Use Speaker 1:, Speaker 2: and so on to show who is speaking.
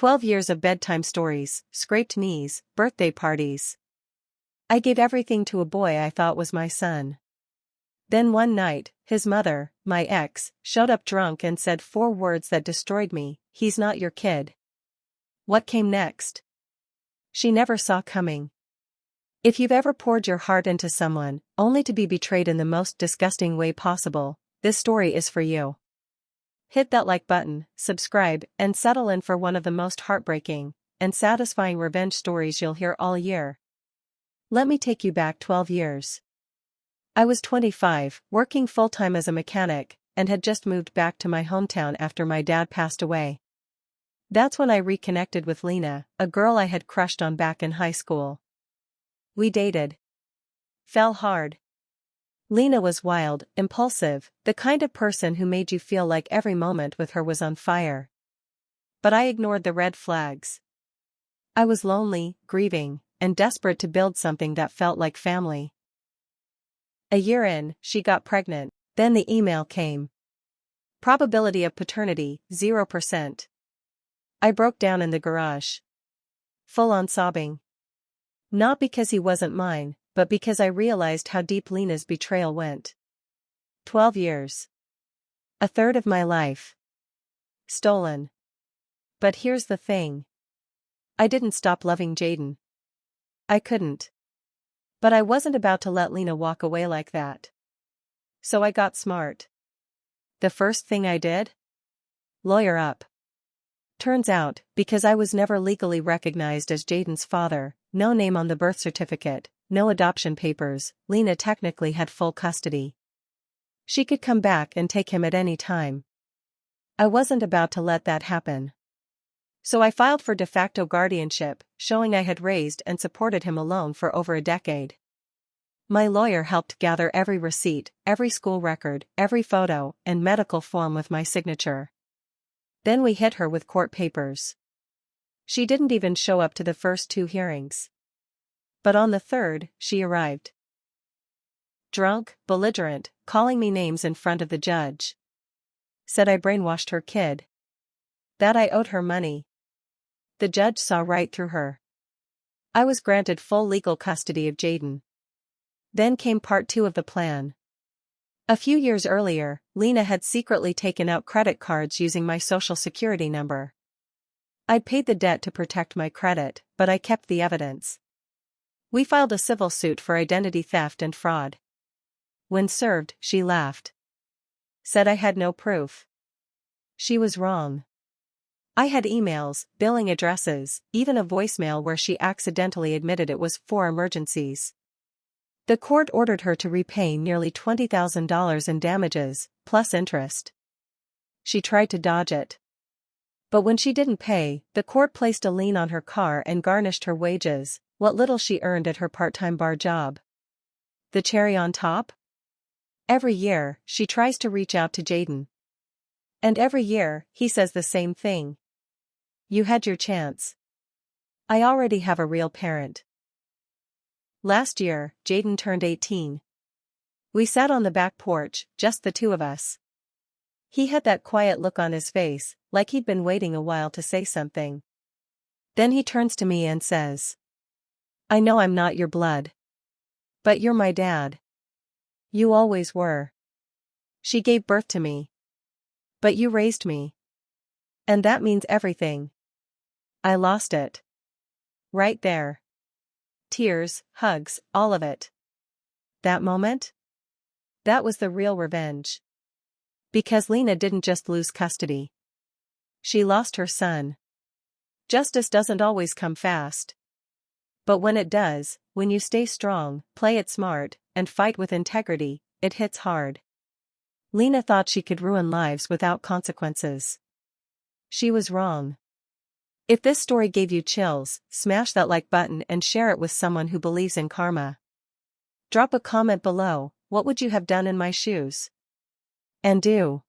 Speaker 1: 12 years of bedtime stories, scraped knees, birthday parties. I gave everything to a boy I thought was my son. Then one night, his mother, my ex, showed up drunk and said 4 words that destroyed me: "He's not your kid." What came next? She never saw coming. If you've ever poured your heart into someone, only to be betrayed in the most disgusting way possible, this story is for you. Hit that like button, subscribe, and settle in for one of the most heartbreaking and satisfying revenge stories you'll hear all year. Let me take you back 12 years. I was 25, working full-time as a mechanic, and had just moved back to my hometown after my dad passed away. That's when I reconnected with Lena, a girl I had crushed on back in high school. We dated. Fell hard. Lena was wild, impulsive, the kind of person who made you feel like every moment with her was on fire. But I ignored the red flags. I was lonely, grieving, and desperate to build something that felt like family. A year in, she got pregnant. Then the email came. Probability of paternity, 0%. I broke down in the garage. Full on sobbing. Not because he wasn't mine, but because I realized how deep Lena's betrayal went. 12 years. A third of my life. Stolen. But here's the thing. I didn't stop loving Jaden. I couldn't. But I wasn't about to let Lena walk away like that. So I got smart. The first thing I did? Lawyer up. Turns out, because I was never legally recognized as Jaden's father, no name on the birth certificate, no adoption papers, Lena technically had full custody. She could come back and take him at any time. I wasn't about to let that happen. So I filed for de facto guardianship, showing I had raised and supported him alone for over a decade. My lawyer helped gather every receipt, every school record, every photo, and medical form with my signature. Then we hit her with court papers. She didn't even show up to the first 2 hearings. But on the third, she arrived. Drunk, belligerent, calling me names in front of the judge. Said I brainwashed her kid. That I owed her money. The judge saw right through her. I was granted full legal custody of Jaden. Then came part 2 of the plan. A few years earlier, Lena had secretly taken out credit cards using my social security number. I'd paid the debt to protect my credit, but I kept the evidence. We filed a civil suit for identity theft and fraud. When served, she laughed. Said I had no proof. She was wrong. I had emails, billing addresses, even a voicemail where she accidentally admitted it was for emergencies. The court ordered her to repay nearly $20,000 in damages, plus interest. She tried to dodge it. But when she didn't pay, the court placed a lien on her car and garnished her wages, what little she earned at her part-time bar job. The cherry on top? Every year, she tries to reach out to Jaden. And every year, he says the same thing. You had your chance. I already have a real parent. Last year, Jaden turned 18. We sat on the back porch, just the 2 of us. He had that quiet look on his face, like he'd been waiting a while to say something. Then he turns to me and says, "I know I'm not your blood. But you're my dad. You always were. She gave birth to me. But you raised me. And that means everything." I lost it. Right there. Tears, hugs, all of it. That moment? That was the real revenge. Because Lena didn't just lose custody. She lost her son. Justice doesn't always come fast. But when it does, when you stay strong, play it smart, and fight with integrity, it hits hard. Lena thought she could ruin lives without consequences. She was wrong. If this story gave you chills, smash that like button and share it with someone who believes in karma. Drop a comment below, what would you have done in my shoes? And do